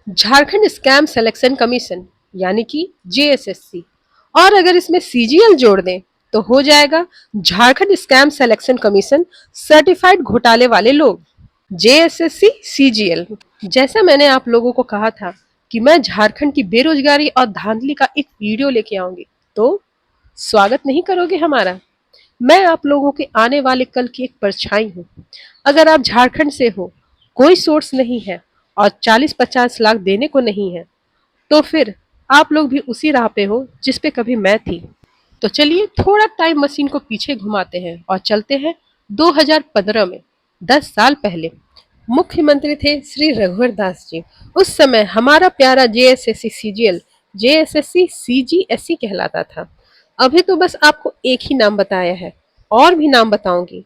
Jharkhand scam selection commission यानी कि JSSC. और अगर इसमें सीजीएल जोड़ दें तो हो जाएगा Jharkhand scam selection commission certified घोटाले वाले लोग। JSSC CGL. जैसा मैंने आप लोगों को कहा था कि मैं झारखंड की बेरोजगारी और धांधली का एक वीडियो लेके आऊंगी, तो स्वागत नहीं करोगे हमारा? मैं आप लोगों के आने वाले कल की एक परछाई हूँ। अगर आप झारखंड से हो, कोई सोर्स नहीं है और 40-50 लाख देने को नहीं है, तो फिर आप लोग भी उसी राह पे हो जिस पे कभी मैं थी। तो चलिए थोड़ा टाइम मशीन को पीछे घुमाते हैं और चलते हैं 2015 में। 10 साल पहले मुख्यमंत्री थे श्री रघुवर दास जी। उस समय हमारा प्यारा जेएसएससी सीजीएल जेएसएससी सीजीएससी कहलाता था। अभी तो बस आपको एक ही नाम बताया है, और भी नाम बताऊंगी।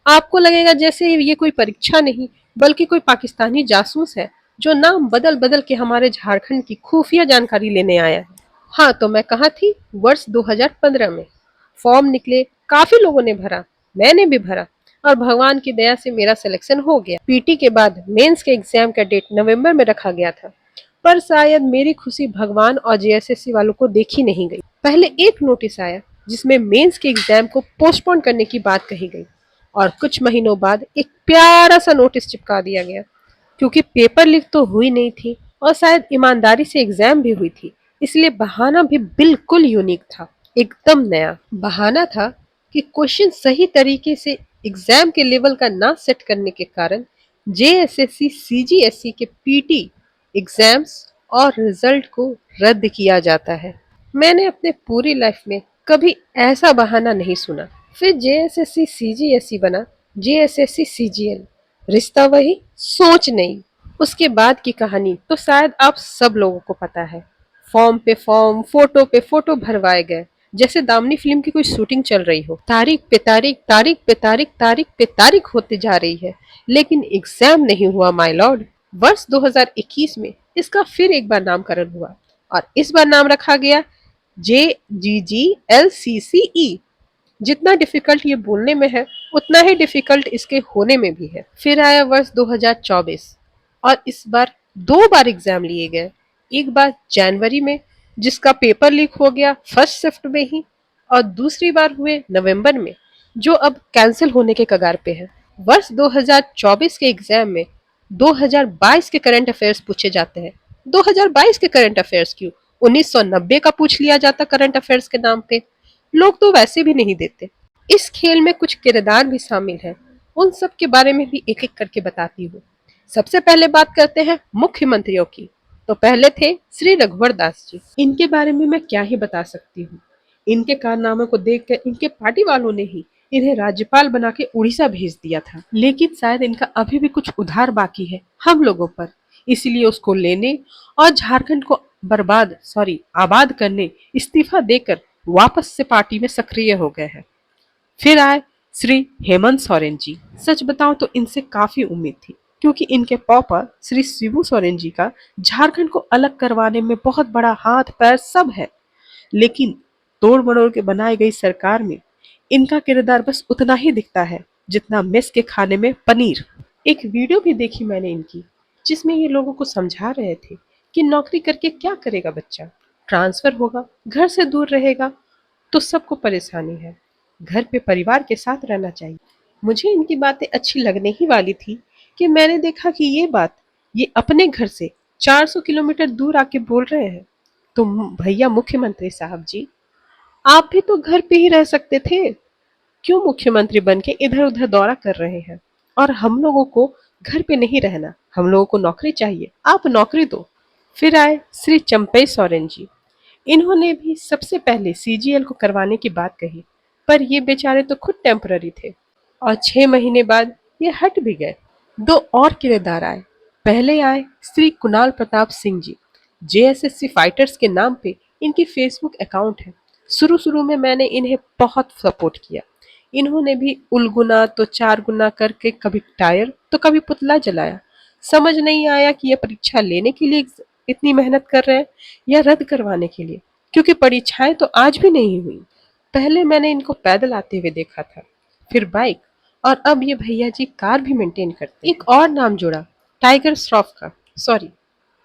आपको लगेगा जैसे ये कोई परीक्षा नहीं बल्कि कोई पाकिस्तानी जासूस है जो नाम बदल बदल के हमारे झारखंड की खुफिया जानकारी लेने आया है। हाँ, तो मैं कहाँ थी? वर्ष 2015 में। फॉर्म निकले, काफी लोगों ने भरा, मैंने भी भरा, और भगवान की दया से मेरा सिलेक्शन हो गया। पीटी के बाद मेंस के एग्जाम का डेट नवंबर में रखा गया था, पर शायद मेरी खुशी भगवान और जेएसएससी वालों को देखी नहीं गई। पहले एक नोटिस आया जिसमें मेंस के एग्जाम को पोस्टपोन करने की बात कही गई, और कुछ महीनों बाद एक प्यारा सा नोटिस चिपका दिया गया। क्योंकि पेपर लीक तो हुई नहीं थी और शायद ईमानदारी से एग्जाम भी हुई थी, इसलिए बहाना भी बिल्कुल यूनिक था, एकदम नया बहाना था कि क्वेश्चन सही तरीके से एग्जाम के लेवल का ना सेट करने के कारण जेएसएससी सीजीएससी के पीटी एग्जाम्स और रिजल्ट को रद्द किया जाता है। मैंने अपने पूरी लाइफ में कभी ऐसा बहाना नहीं सुना। फिर जेएसएससी सीजीएससी बना जेएसएससी सीजीएल। रिश्ता वही, सोच नहीं। उसके बाद की कहानी तो शायद आप सब लोगों को पता है। फॉर्म पे फोटो भरवाए गए, जैसे दामनी फिल्म की कोई शूटिंग चल रही हो। तारीख पे तारीख, तारीख पे तारीख, तारीख पे तारीख होती जा रही है, लेकिन एग्जाम नहीं हुआ माय लॉर्ड। वर्ष 2021 में इसका फिर एक बार नामकरण हुआ, और इस बार नाम रखा गया JGGLCCE। जितना डिफिकल्ट ये बोलने में है, उतना ही डिफिकल्ट इसके होने में भी है। फिर आया वर्ष 2024, और इस बार दो बार एग्जाम लिए गए। एक बार जनवरी में, जिसका पेपर लीक हो गया फर्स्ट शिफ्ट में ही, और दूसरी बार हुए नवंबर में, जो अब कैंसिल होने के कगार पे है। वर्ष 2024 के एग्जाम में 2022 के करंट अफेयर्स पूछे जाते हैं। 2022 के करंट अफेयर्स क्यों? 1990 का पूछ लिया जाता करंट अफेयर्स के नाम पे। लोग तो वैसे भी नहीं देते। इस खेल में कुछ किरदार भी शामिल हैं, उन सब के बारे में भी एक एक करके बताती हूँ। सबसे पहले बात करते हैं मुख्यमंत्रियों की। तो पहले थे श्री रघुवर दास जी। इनके बारे में मैं क्या ही बता सकती हूँ। इनके कारनामों को देखकर इनके पार्टी वालों ने ही इन्हें राज्यपाल बना के उड़ीसा भेज दिया था, लेकिन शायद इनका अभी भी कुछ उधार बाकी है हम लोगों पर, इसलिए उसको लेने और झारखंड को आबाद करने इस्तीफा देकर वापस से पार्टी में सक्रिय हो गए हैं। फिर आए श्री हेमंत सोरेन जी। सच बताऊं तो इनसे काफी उम्मीद थी, क्योंकि इनके पापा श्री शिबू सोरेन जी का झारखंड को अलग करवाने में बहुत बड़ा हाथ पैर सब है, लेकिन तोड़ मरोड़ के बनाई गई सरकार में इनका किरदार बस उतना ही दिखता है जितना मेस के खाने में पनीर। एक वीडियो भी देखी मैंने इनकी, जिसमें ये लोगों को समझा रहे थे कि नौकरी करके क्या करेगा बच्चा, ट्रांसफर होगा, घर से दूर रहेगा, तो सबको परेशानी है, घर पे परिवार के साथ रहना चाहिए। मुझे इनकी बातें अच्छी लगने ही वाली थी कि मैंने देखा कि ये अपने घर से 400 किलोमीटर दूर आके बोल रहे हैं। तो भैया मुख्यमंत्री साहब जी, आप भी तो घर पे ही रह सकते थे, क्यों मुख्यमंत्री बन के इधर उधर दौरा कर रहे हैं? और हम लोगों को घर पे नहीं रहना, हम लोगों को नौकरी चाहिए, आप नौकरी दो। फिर आए श्री चंपई सोरेन जी। इन्होंने भी सबसे पहले सीजीएल को करवाने की बात कही, पर ये बेचारे तो खुद टेम्पररी थे, और 6 महीने बाद ये हट भी गए। दो और किरदार आए। पहले आए श्री कुणाल प्रताप सिंह जी। जेएसएससी फाइटर्स के नाम पे इनकी फेसबुक अकाउंट है। शुरू शुरू में मैंने इन्हें बहुत सपोर्ट किया। इन्होंने भी उलगुना तो 4 गुना करके कभी टायर तो कभी पुतला जलाया। समझ नहीं आया कि ये परीक्षा लेने के लिए इतनी मेहनत कर रहे हैं या रद्द करवाने के लिए, क्योंकि परीक्षाएं तो आज भी नहीं हुई। पहले मैंने इनको पैदल आते हुए देखा था, फिर बाइक, और अब ये भैया जी कार भी मेंटेन करते हैं। एक और नाम जोड़ा, टाइगर श्रॉफ का, सॉरी,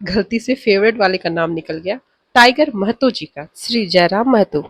गलती से फेवरेट वाले का नाम निकल गया, टाइगर महतो जी का, श्री जयराम महतो।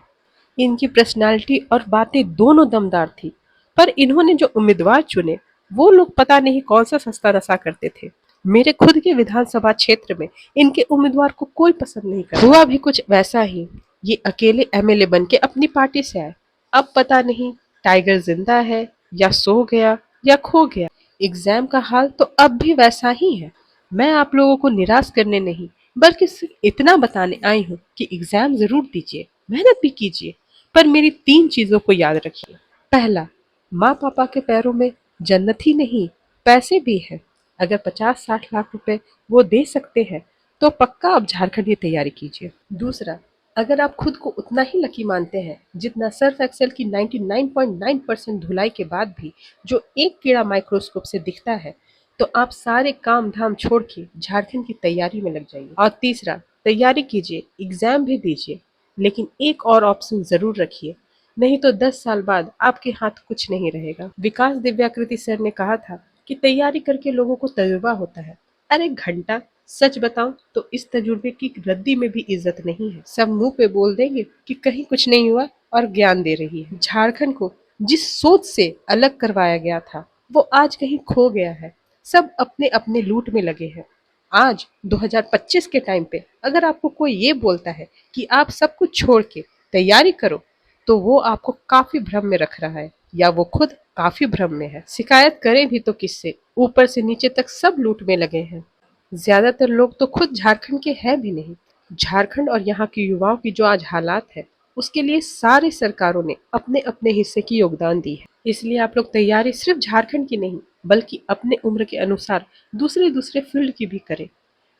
इनकी पर्सनालिटी और बातें दोनों दमदार थी, पर इन्होंने जो उम्मीदवार चुने वो लोग पता नहीं कौन सा सस्ता नशा करते थे। मेरे खुद के विधानसभा क्षेत्र में इनके उम्मीदवार को कोई पसंद नहीं करता। हुआ भी कुछ वैसा ही। ये अकेले एमएलए बन के अपनी पार्टी से आए। अब पता नहीं टाइगर जिंदा है या सो गया या खो गया। एग्जाम का हाल तो अब भी वैसा ही है। मैं आप लोगों को निराश करने नहीं, बल्कि सिर्फ इतना बताने आई हूँ कि एग्जाम जरूर दीजिए, मेहनत भी कीजिए, पर मेरी 3 चीजों को याद रखिए। पहला, माँ पापा के पैरों में जन्नत ही नहीं, पैसे भी है। अगर 50-60 लाख रुपए वो दे सकते हैं तो पक्का आप झारखंड की तैयारी कीजिए। दूसरा, अगर आप खुद को उतना ही लकी मानते हैं जितना सर्फ एक्सेल की 99.9% धुलाई के बाद भी जो एक कीड़ा माइक्रोस्कोप से दिखता है, तो आप सारे काम धाम छोड़ के झारखंड की तैयारी में लग जाइए। और तीसरा, तैयारी कीजिए, एग्जाम भी दीजिए, लेकिन एक और ऑप्शन जरूर रखिए, नहीं तो 10 साल बाद आपके हाथ कुछ नहीं रहेगा। विकास दिव्याकृति सर ने कहा था कि तैयारी करके लोगों को तजुर्बा होता है। अरे घंटा, सच बताऊं तो इस तजुर्बे की रद्दी में भी इज्जत नहीं है। सब मुंह पे बोल देंगे कि कहीं कुछ नहीं हुआ और ज्ञान दे रही है। झारखंड को जिस सोच से अलग करवाया गया था वो आज कहीं खो गया है। सब अपने अपने लूट में लगे हैं। आज 2025 के टाइम पे अगर आपको कोई ये बोलता है कि आप सब कुछ छोड़ के तैयारी करो, तो वो आपको काफी भ्रम में रख रहा है या वो खुद काफी भ्रम में है। शिकायत करें भी तो किससे? ऊपर से नीचे तक सब लूट में लगे हैं। ज्यादातर लोग तो खुद झारखंड के हैं भी नहीं। झारखंड और यहाँ के युवाओं की जो आज हालात है, उसके लिए सारी सरकारों ने अपने अपने हिस्से की योगदान दी है। इसलिए आप लोग तैयारी सिर्फ झारखंड की नहीं, बल्कि अपने उम्र के अनुसार दूसरे दूसरे फील्ड की भी करें,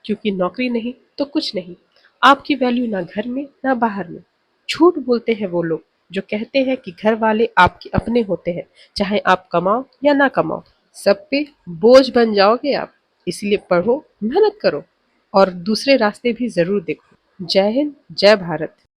क्योंकि नौकरी नहीं तो कुछ नहीं। आपकी वैल्यू ना घर में ना बाहर में। झूठ बोलते हैं वो लोग जो कहते हैं कि घर वाले आपके अपने होते हैं, चाहे आप कमाओ या ना कमाओ, सब पे बोझ बन जाओगे आप। इसलिए पढ़ो, मेहनत करो और दूसरे रास्ते भी जरूर देखो। जय हिंद, जय भारत।